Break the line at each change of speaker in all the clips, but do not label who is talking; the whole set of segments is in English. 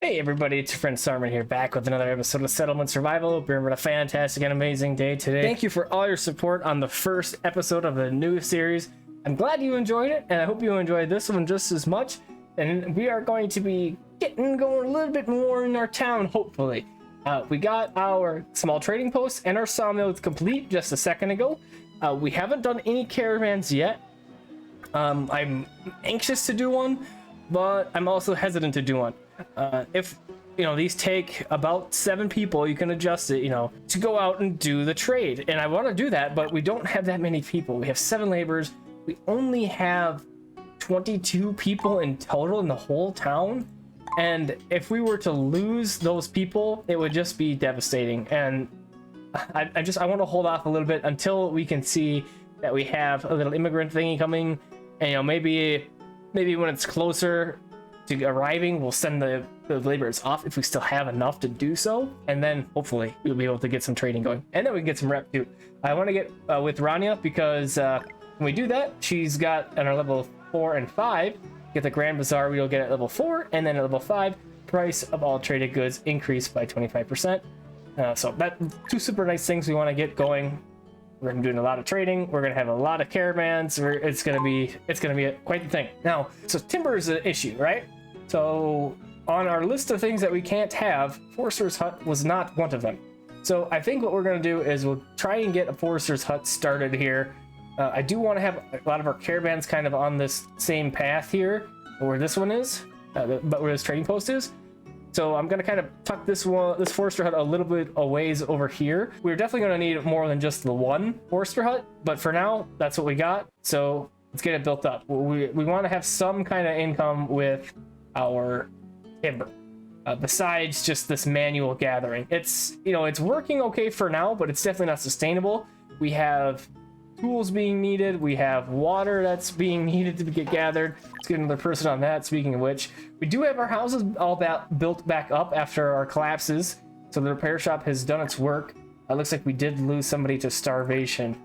Hey everybody, it's your friend Sarmate here, back with another episode of Settlement Survival. Hope you're having a fantastic and amazing day today. Thank you for all your support on the first episode of the new series. I'm glad you enjoyed it, and I hope you enjoyed this one just as much. And we are going to be getting going a little bit more in our town, hopefully. We got our small trading post and our sawmill complete just a second ago. We haven't done any caravans yet. I'm anxious to do one, but I'm also hesitant to do one. If these take about 7 people, you can adjust it, to go out and do the trade. And I want to do that, but we don't have that many people. We have 7 laborers. We only have 22 people in total in the whole town. And if we were to lose those people, it would just be devastating. And I want to hold off a little bit until we can see that we have a little immigrant thingy coming. And maybe when it's closer to arriving, we'll send the laborers off if we still have enough to do so, and then hopefully we'll be able to get some trading going, and then we can get some rep too. I want to get with Rania because when we do that, she's got on our level 4 and 5 get the Grand Bazaar. We'll get at level 4, and then at level 5 price of all traded goods increased by 25%. So that 2 super nice things we want to get going. We're gonna be doing a lot of trading. We're gonna have a lot of caravans. It's gonna be quite the thing. Now, so timber is an issue, right? So on our list of things that we can't have, Forester's Hut was not one of them. So I think what we're gonna do is we'll try and get a Forester's Hut started here. I do want to have a lot of our caravans kind of on this same path here, where this one is, but where this trading post is. So I'm gonna kind of tuck this Forester Hut a little bit a ways over here. We're definitely gonna need more than just the one Forester Hut, but for now, that's what we got. So let's get it built up. We want to have some kind of income with our timber, besides just this manual gathering. It's working okay for now, but it's definitely not sustainable. We have tools being needed. We have water that's being needed to get gathered. Let's get another person on that. Speaking of which, we do have our houses all built back up after our collapses. So the repair shop has done its work. It looks like we did lose somebody to starvation.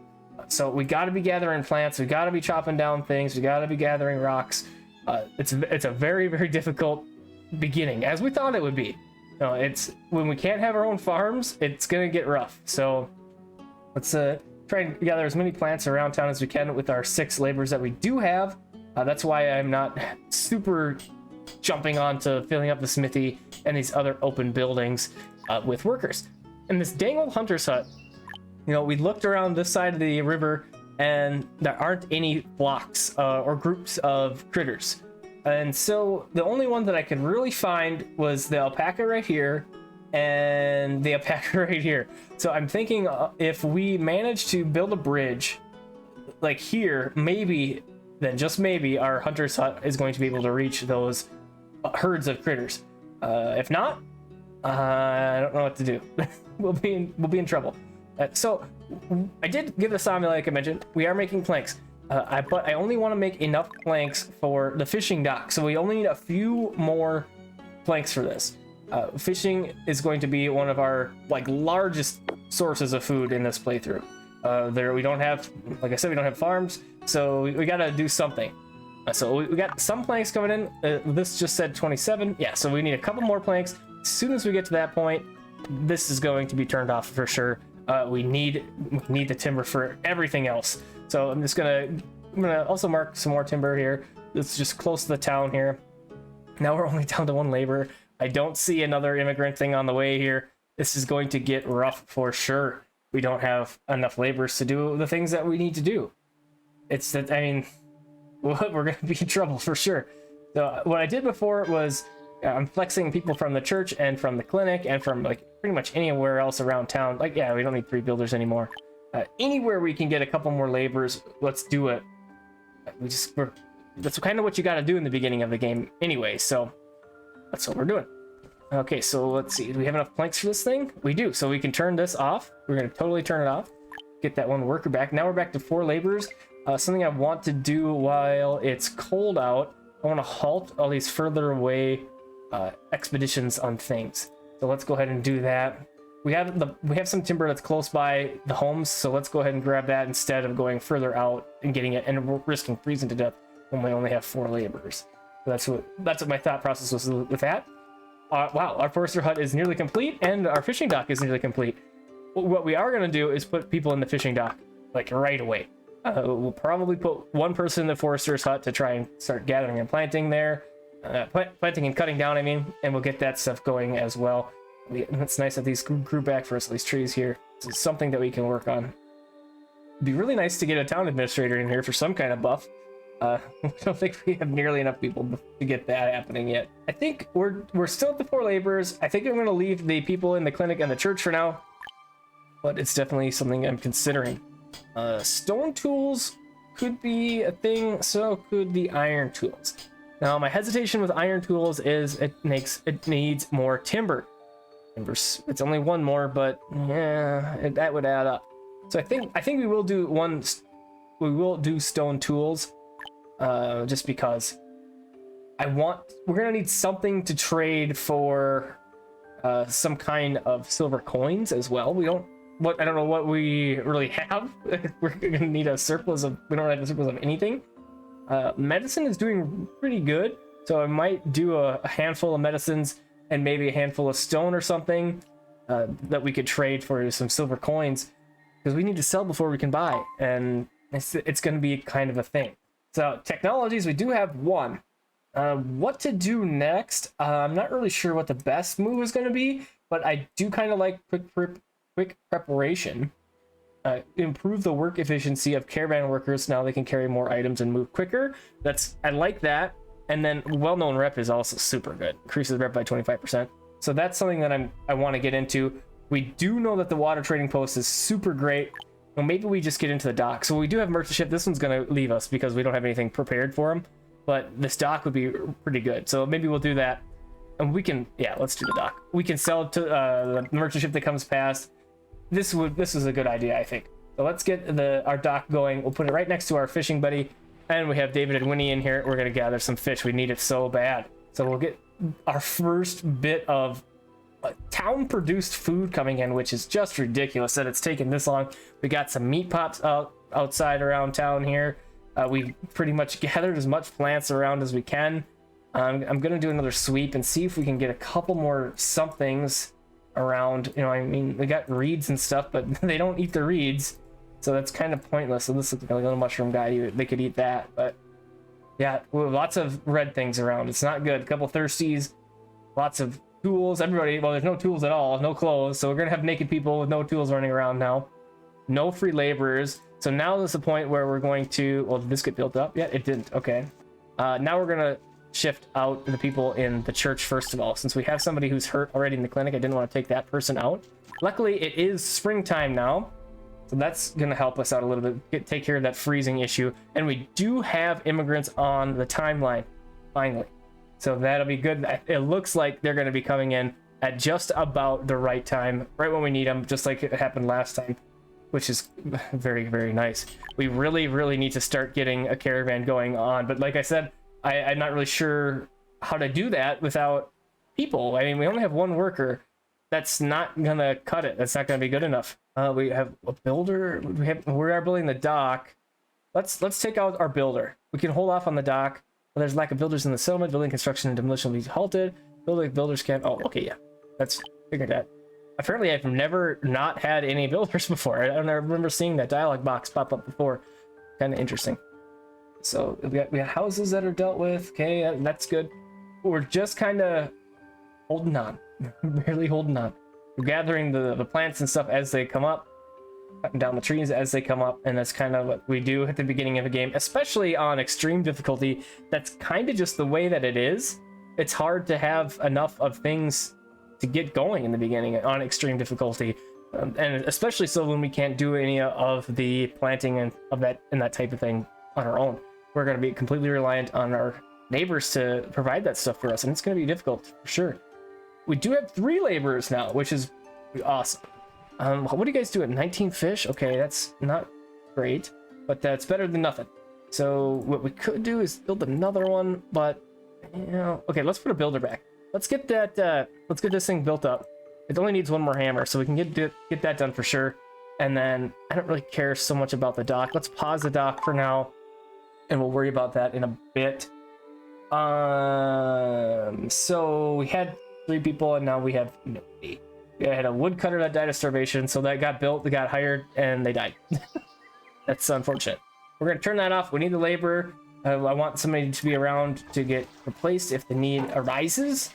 So we got to be gathering plants. We got to be chopping down things. We got to be gathering rocks. It's a very, very difficult beginning, as we thought it would be. It's when we can't have our own farms, it's gonna get rough. So let's try and gather as many plants around town as we can with our 6 laborers that we do have. That's why I'm not super jumping on to filling up the smithy and these other open buildings with workers. And this dang old hunter's hut, we looked around this side of the river and there aren't any flocks or groups of critters. And so the only one that I could really find was the alpaca right here and the alpaca right here. So I'm thinking if we manage to build a bridge like here, maybe, then just maybe, our hunter's hut is going to be able to reach those herds of critters. If not, I don't know what to do. we'll be in trouble. So I did give the sawmill, like I mentioned. We are making planks. But I only want to make enough planks for the fishing dock. So we only need a few more planks for this. Fishing is going to be one of our largest sources of food in this playthrough. We don't have, like I said, we don't have farms, so we got to do something. So we got some planks coming in. This just said 27. Yeah, so we need a couple more planks. As soon as we get to that point, this is going to be turned off for sure. We need the timber for everything else. So I'm gonna also mark some more timber here. It's just close to the town here. Now we're only down to 1 labor. I don't see another immigrant thing on the way here. This is going to get rough for sure. We don't have enough laborers to do the things that we need to do. It's that, we're gonna be in trouble for sure. So what I did before was I'm flexing people from the church and from the clinic and from pretty much anywhere else around town. We don't need 3 builders anymore. Anywhere we can get a couple more laborers, let's do it. That's kind of what you got to do in the beginning of the game anyway, so that's what we're doing. Okay, so let's see. Do we have enough planks for this thing? We do, so we can turn this off. We're going to totally turn it off. Get that one worker back. Now we're back to 4 laborers. Something I want to do while it's cold out, I want to halt all these further away expeditions on things. So let's go ahead and do that. We have some timber that's close by the homes, so let's go ahead and grab that instead of going further out and getting it and risking freezing to death when we only have 4 laborers. So that's what my thought process was with that. wow, our forester hut is nearly complete, and our fishing dock is nearly complete. What we are going to do is put people in the fishing dock, like, right away. We'll probably put one person in the forester's hut to try and start gathering and planting there. Planting and cutting down, I mean, and we'll get that stuff going as well. It's nice that these grew back for us, these trees here. This is something that we can work on. It'd be really nice to get a town administrator in here for some kind of buff. I don't think we have nearly enough people to get that happening yet. I think we're still at the 4 laborers. I think I'm going to leave the people in the clinic and the church for now, but it's definitely something I'm considering. Stone tools could be a thing, so could the iron tools. Now, my hesitation with iron tools is it needs more timber. It's only 1 more, but yeah, that would add up. So I think we will do stone tools, just because we're gonna need something to trade for some kind of silver coins as well. I don't know what we really have. We're gonna need a surplus of. We don't have a surplus of anything. Medicine is doing pretty good, so I might do a handful of medicines and maybe a handful of stone or something that we could trade for some silver coins, because we need to sell before we can buy, and it's going to be kind of a thing. So technologies, we do have 1. What to do next? I'm not really sure what the best move is going to be, but I do kind of like quick preparation. Improve the work efficiency of caravan workers. Now they can carry more items and move quicker. I like that. And then well-known rep is also super good. Increases rep by 25%. So that's something that I want to get into. We do know that the water trading post is super great. Well, maybe we just get into the dock. So we do have merchant ship. This one's going to leave us because we don't have anything prepared for him. But this dock would be pretty good. So maybe we'll do that. And we can, yeah, let's do the dock. We can sell it to the merchant ship that comes past. This is a good idea, I think. So let's get our dock going. We'll put it right next to our fishing buddy. And we have David and Winnie in here. We're going to gather some fish. We need it so bad. So we'll get our first bit of town-produced food coming in, which is just ridiculous that it's taken this long. We got some meat pops outside around town here. We pretty much gathered as much plants around as we can. I'm going to do another sweep and see if we can get a couple more somethings around. You know, I mean, we got reeds and stuff, but they don't eat the reeds. So that's kind of pointless. So this looks like a little mushroom guy. They could eat that, but yeah, we have lots of red things around. It's not good. A couple thirsties, lots of tools. Everybody, well, there's no tools at all, no clothes. So we're gonna have naked people with no tools running around now. No free laborers. So now is the point where we're going to. Well, did this get built up? Yeah, it didn't. Okay. Now we're gonna shift out the people in the church first of all, since we have somebody who's hurt already in the clinic. I didn't want to take that person out. Luckily, it is springtime now. So that's going to help us out a little bit, take care of that freezing issue. And we do have immigrants on the timeline, finally. So that'll be good. It looks like they're going to be coming in at just about the right time, right when we need them, just like it happened last time, which is very, very nice. We really, really need to start getting a caravan going on. But like I said, I'm not really sure how to do that without people. I mean, we only have 1 worker. That's not going to cut it. That's not going to be good enough. We have a builder. We are building the dock. Let's take out our builder. We can hold off on the dock. Well, there's lack of builders in the settlement. Building construction and demolition will be halted. Builders can't. Oh, okay, yeah. That's figured that. Apparently, I've never not had any builders before. I don't remember seeing that dialog box pop up before. Kind of interesting. So we got houses that are dealt with. Okay, that's good. We're just kind of holding on. Barely holding on. We're gathering the plants and stuff as they come up, cutting down the trees as they come up, and that's kind of what we do at the beginning of a game, especially on extreme difficulty. That's kind of just the way that it is. It's hard to have enough of things to get going in the beginning on extreme difficulty, and especially so when we can't do any of the planting and that type of thing on our own. We're going to be completely reliant on our neighbors to provide that stuff for us, and it's going to be difficult for sure. We do have 3 laborers now, which is awesome. What do you guys do at 19 fish? Okay, that's not great, but that's better than nothing. So what we could do is build another one, but you know, okay, let's put a builder back. Let's get that. Let's get this thing built up. It only needs 1 more hammer, so we can get that done for sure. And then I don't really care so much about the dock. Let's pause the dock for now, and we'll worry about that in a bit. So we had 3 people, and now we have nobody. We had a woodcutter that died of starvation, so that got built, they got hired, and they died. That's unfortunate. We're gonna turn that off. We need the labor. I want somebody to be around to get replaced if the need arises.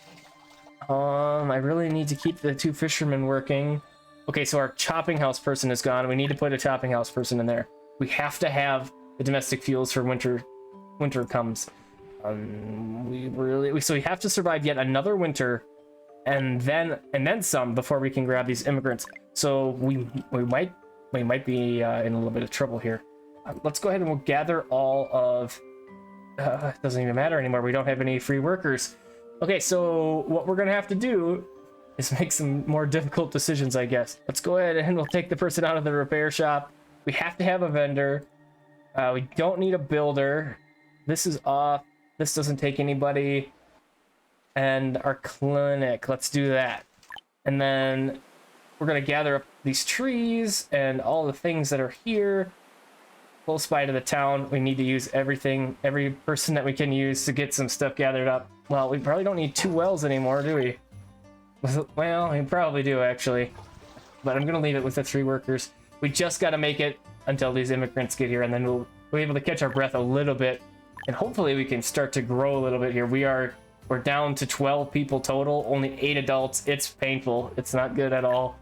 I really need to keep the 2 fishermen working. Okay, so our chopping house person is gone. We need to put a chopping house person in there. We have to have the domestic fuels for winter comes. So we have to survive yet another winter, and then some before we can grab these immigrants. So we might be in a little bit of trouble here. Let's go ahead and we'll gather all of. It doesn't even matter anymore. We don't have any free workers. Okay, so what we're gonna have to do is make some more difficult decisions, I guess. Let's go ahead and we'll take the person out of the repair shop. We have to have a vendor. We don't need a builder. This is off. This doesn't take anybody. And our clinic, let's do that. And then we're gonna gather up these trees and all the things that are here close by to the town. We need to use everything, every person that we can use to get some stuff gathered up. Well, we probably don't need 2 wells anymore, do we? Well, we probably do actually, but I'm gonna leave it with the 3 workers. We just got to make it until these immigrants get here, and then we'll be able to catch our breath a little bit, and hopefully we can start to grow a little bit here. We're down to 12 people total, only 8 adults. It's painful. It's not good at all.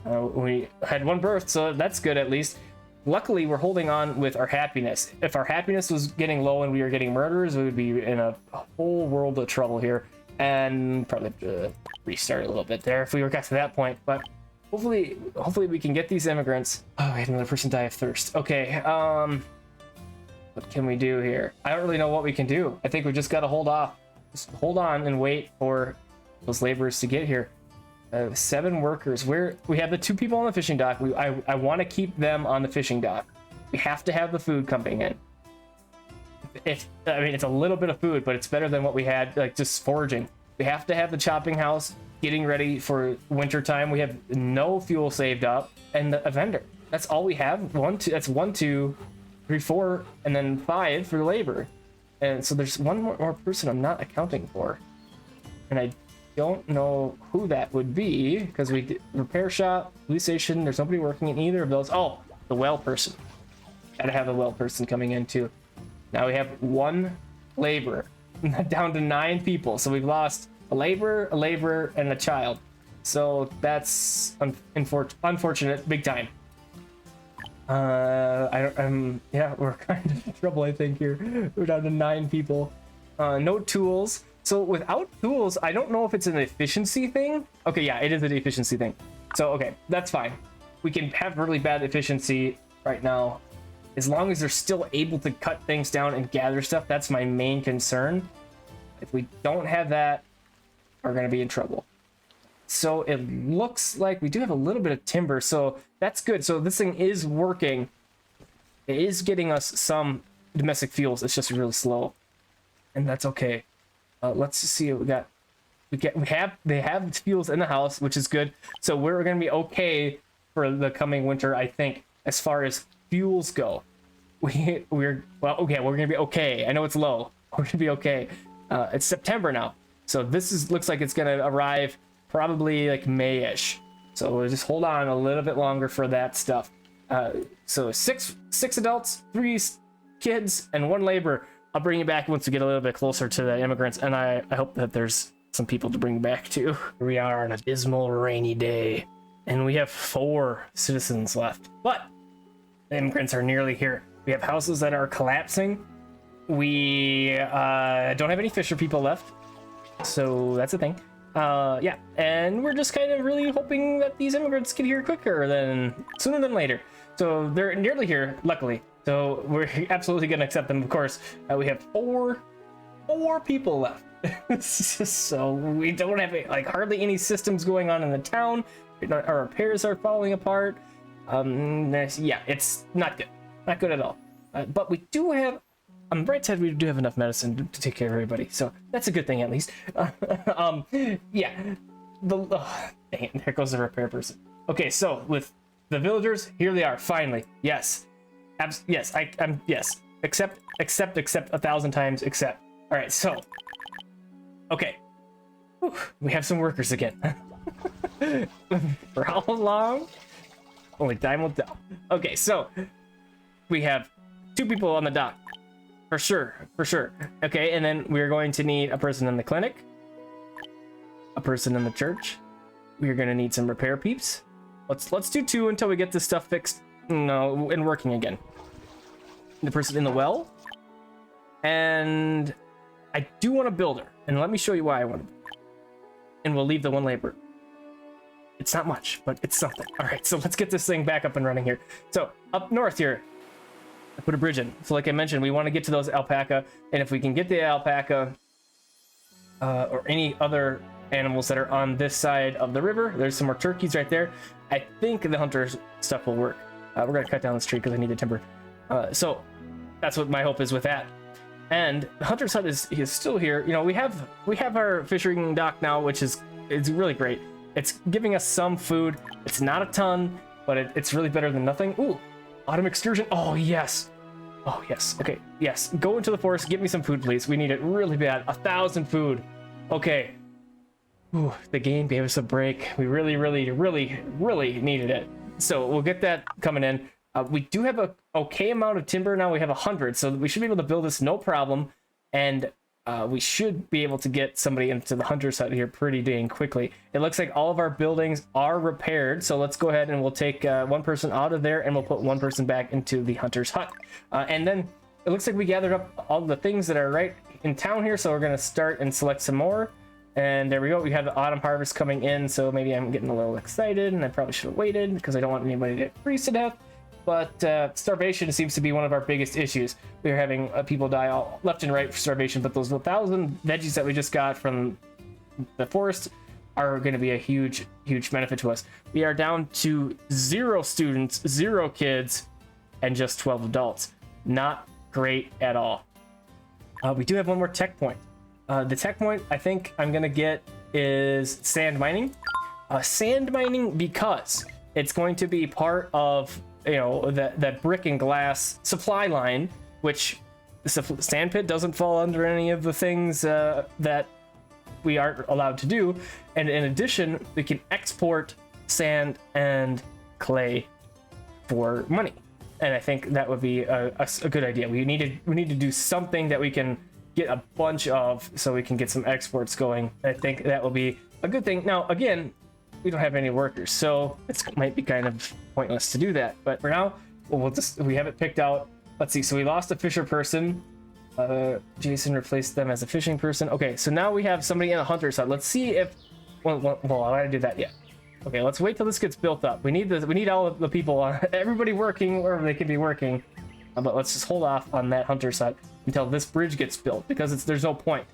We had 1 birth, so that's good at least. Luckily, we're holding on with our happiness. If our happiness was getting low and we were getting murders, we would be in a whole world of trouble here, and probably have to restart a little bit there if we got to that point. But hopefully we can get these immigrants. Oh, we had another person die of thirst. Okay, what can we do here? I don't really know what we can do. I think we just got to hold off. Just hold on and wait for those laborers to get here. 7 workers. We have the 2 people on the fishing dock. I want to keep them on the fishing dock. We have to have the food coming in. I mean, it's a little bit of food, but it's better than what we had, like just foraging. We have to have the chopping house getting ready for winter time. We have no fuel saved up, and a vendor. That's all we have. That's 1, 2, 3, 4, and then 5 for labor. And so there's one more person I'm not accounting for, and I don't know who that would be, because we did repair shop, police station, there's nobody working in either of those. Oh, the well person. Gotta have a well person coming in too. Now we have 1 laborer, down to 9 people. So we've lost a laborer, and a child. So that's unfortunate, big time. Yeah, we're kind of in trouble, I think, here. We're down to 9 people. No tools. So without tools, I don't know if it's an efficiency thing. Okay, yeah, it is an efficiency thing. So, okay, that's fine. We can have really bad efficiency right now. As long as they're still able to cut things down and gather stuff, that's my main concern. If we don't have that, we're going to be in trouble. So it looks like we do have a little bit of timber, so that's good. So this thing is working. It is getting us some domestic fuels. It's just really slow, and that's okay. Let's just see what we got. They have fuels in the house, which is good. So we're going to be okay for the coming winter, I think, as far as fuels go. We're going to be okay. I know it's low. We're going to be okay. It's September now, so looks like it's going to arrive probably like May-ish. So we'll just hold on a little bit longer for that stuff. So six adults, 3 kids, and 1 laborer. I'll bring you back once we get a little bit closer to the immigrants, and I hope that there's some people to bring back too. Here we are on a dismal rainy day, and we have 4 citizens left, but the immigrants are nearly here. We have houses that are collapsing. We don't have any fisher people left, so that's a thing. Yeah, and we're just kind of really hoping that these immigrants get here sooner than later. So they're nearly here, luckily. So we're absolutely going to accept them, of course. We have 4 people left. So we don't have like hardly any systems going on in the town. Our repairs are falling apart. Yeah, it's not good. Not good at all. But we do have, on the bright side, we do have enough medicine to take care of everybody. So that's a good thing, at least. Yeah. Dang it, there goes the repair person. Okay, so with the villagers, here they are, finally. Yes. Yes, yes. Accept 1,000 times, accept. All right, so. Okay. Whew, we have some workers again. For how long? Only time will tell. Okay, so we have 2 people on the dock. For sure, for sure. Okay, and then we're going to need a person in the clinic, a person in the church. We're gonna need some repair peeps. Let's do 2 until we get this stuff fixed, and working again. The person in the well, and I do want a builder, and let me show you why I want to. And we'll leave the 1 laborer. It's not much, but it's something. All right, so let's get this thing back up and running here. So up north here, I put a bridge in. So like I mentioned, we want to get to those alpaca, and if we can get the alpaca or any other animals that are on this side of the river, there's some more turkeys right there. I think the hunter's stuff will work. We're gonna cut down this tree because I need the timber. So that's what my hope is with that. And the hunter's hut is still here. You know, we have our fishing dock now, which is really great. It's giving us some food. It's not a ton, but it's really better than nothing. Ooh, autumn excursion. Oh yes. Oh yes. Okay. Yes. Go into the forest. Get me some food, please. We need it really bad. 1,000 food. Okay. Ooh, the game gave us a break. We really needed it. So we'll get that coming in. We do have a okay amount of timber now. We have 100, so we should be able to build this no problem. And we should be able to get somebody into the hunter's hut here pretty dang quickly. It looks like all of our buildings are repaired, so let's go ahead and we'll take 1 person out of there, and we'll put 1 person back into the hunter's hut. And then it looks like we gathered up all the things that are right in town here, so we're going to start and select some more. And there we go. We have the autumn harvest coming in, so maybe I'm getting a little excited, and I probably should have waited because I don't want anybody to freeze to death. But starvation seems to be one of our biggest issues. We're having people die all left and right for starvation, but those 1,000 veggies that we just got from the forest are going to be a huge benefit to us. We are down to 0 students, 0 kids, and just 12 adults. Not great at all. We do have 1 more tech point. The tech point I think I'm going to get is sand mining. Sand mining because it's going to be part of that brick and glass supply line, which the sand pit doesn't fall under any of the things that we aren't allowed to do. And in addition, we can export sand and clay for money. And I think that would be a good idea. We need to do something that we can get a bunch of, so we can get some exports going. I think that will be a good thing. Now, again, we don't have any workers, so it might be kind of pointless to do that. But for now, we have it picked out. Let's see. So we lost a fisher person. Jason replaced them as a fishing person. Okay, so now we have somebody in a hunter's hut. Let's see if. Well, I gotta do that. Yeah. Okay, let's wait till this gets built up. We need all of the people, everybody working wherever they can be working. But let's just hold off on that hunter's hut until this bridge gets built, because there's no point.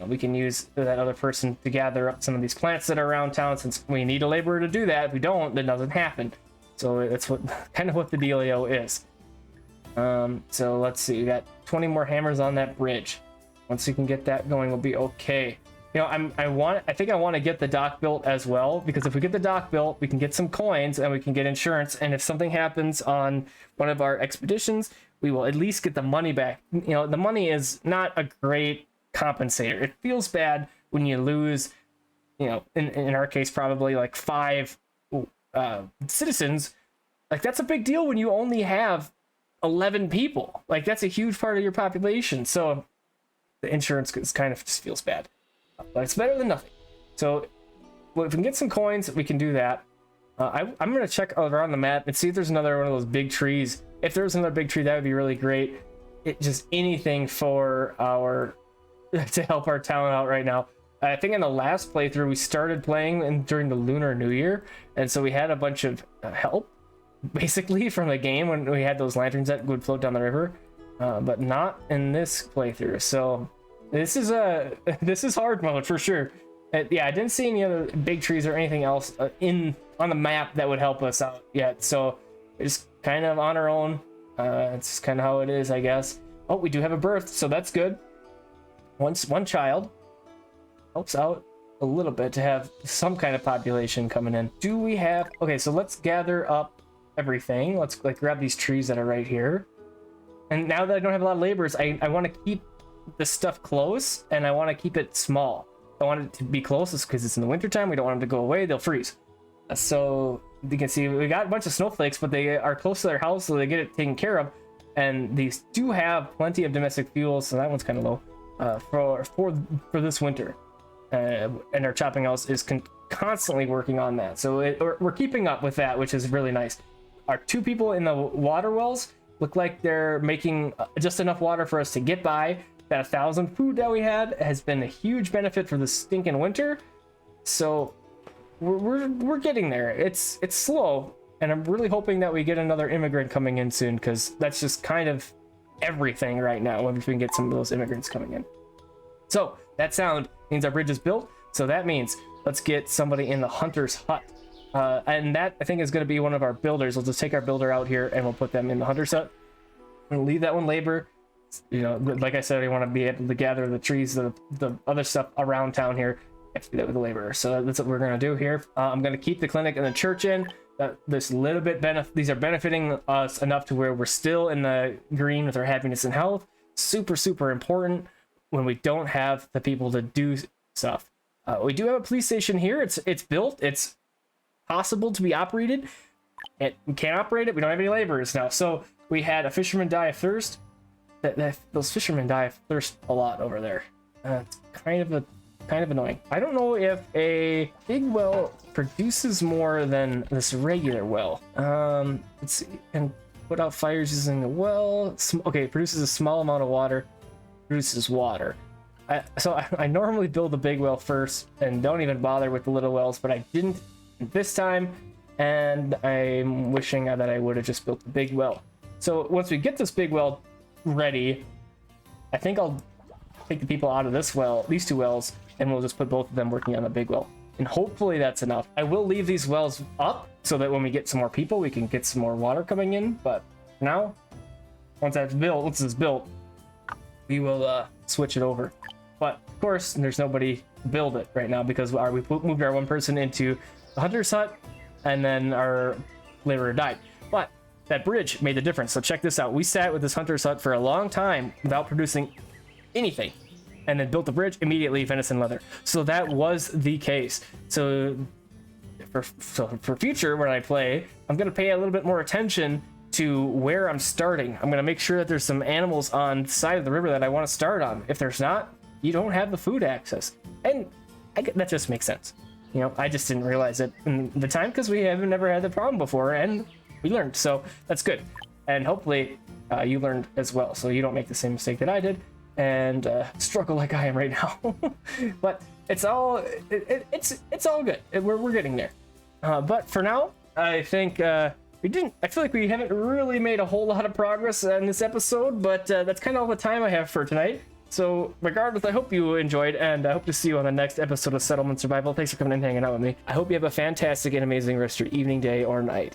We can use that other person to gather up some of these plants that are around town, since we need a laborer to do that. If we don't, then nothing happen. So that's kind of what the dealio is. So let's see. We got 20 more hammers on that bridge. Once we can get that going, we'll be okay. You know, I think I want to get the dock built as well, because if we get the dock built, we can get some coins and we can get insurance. And if something happens on one of our expeditions, we will at least get the money back. You know, the money is not a great compensator. It feels bad when you lose, you know, in our case, probably like 5 citizens. Like, that's a big deal when you only have 11 people. Like, that's a huge part of your population. So the insurance kind of just feels bad. But it's better than nothing. So if we can get some coins, we can do that. I'm going to check around the map and see if there's another one of those big trees. If there's another big tree, that would be really great. Just anything for to help our town out right now. I think in the last playthrough, we started playing during the Lunar New Year. And so we had a bunch of help, basically, from the game when we had those lanterns that would float down the river. But not in this playthrough. So this is hard mode for sure. Yeah, I didn't see any other big trees or anything else on the map that would help us out yet. So we're just kind of on our own. It's kind of how it is, I guess. Oh, we do have a birth, so that's good. One child helps out a little bit to have some kind of population coming in. Do we have? Okay, so let's gather up everything. Let's grab these trees that are right here. And now that I don't have a lot of laborers, I want to keep this stuff close, and I want to keep it small. want it to be close because it's in the wintertime. We don't want them to go away. They'll freeze. So you can see we got a bunch of snowflakes, but they are close to their house, so they get it taken care of. And these do have plenty of domestic fuel, so that one's kind of low for this winter. And our chopping house is constantly working on that, so we're keeping up with that, which is really nice. Our 2 people in the water wells look like they're making just enough water for us to get by. That 1,000 food that we had has been a huge benefit for the stinking winter, so we're getting there. It's slow, and I'm really hoping that we get another immigrant coming in soon, because that's just kind of everything right now, if we can get some of those immigrants coming in. So that sound means our bridge is built, so that means let's get somebody in the hunter's hut, and that I think is going to be one of our builders. We'll just take our builder out here and we'll put them in the hunter's hut and leave that one labor. You know, like I said, we want to be able to gather the trees, the other stuff around town here. Have to do that with the laborer, so that's what we're going to do here. I'm going to keep the clinic and the church in. This little bit these are benefiting us enough to where we're still in the green with our happiness and health. Super important when we don't have the people to do stuff. We do have a police station here. It's built. It's possible to be operated. We can't operate it. We don't have any laborers now. So we had a fisherman die of thirst. Those fishermen die of thirst a lot over there. It's kind of annoying. I don't know if a big well produces more than this regular well. Let's see. And put out fires using a well. Okay, it produces a small amount of water. Produces water. So I normally build the big well first and don't even bother with the little wells, but I didn't this time, and I'm wishing that I would have just built the big well. So once we get this big well ready, I think I'll take the people out of this well, these 2 wells, and we'll just put both of them working on the big well. And hopefully that's enough. I will leave these wells up so that when we get some more people, we can get some more water coming in. But now, once it's built, we will switch it over. But of course, there's nobody to build it right now because we moved our 1 person into the hunter's hut, and then our laborer died. But that bridge made the difference. So check this out. We sat with this hunter's hut for a long time without producing anything, and then built the bridge immediately, venison leather. So that was the case. So for future when I play, I'm going to pay a little bit more attention to where I'm starting. I'm going to make sure that there's some animals on the side of the river that I want to start on. If there's not, you don't have the food access. And that just makes sense. You know, I just didn't realize it in the time because we haven't never had the problem before, and we learned. So that's good. And hopefully you learned as well, so you don't make the same mistake that I did and struggle like I am right now. But it's all good. We're getting there. But for now, I think I feel like we haven't really made a whole lot of progress in this episode, but that's kind of all the time I have for tonight. So regardless, I hope you enjoyed, and I hope to see you on the next episode of Settlement Survival. Thanks for coming and hanging out with me. I hope you have a fantastic and amazing rest of your evening, day, or night.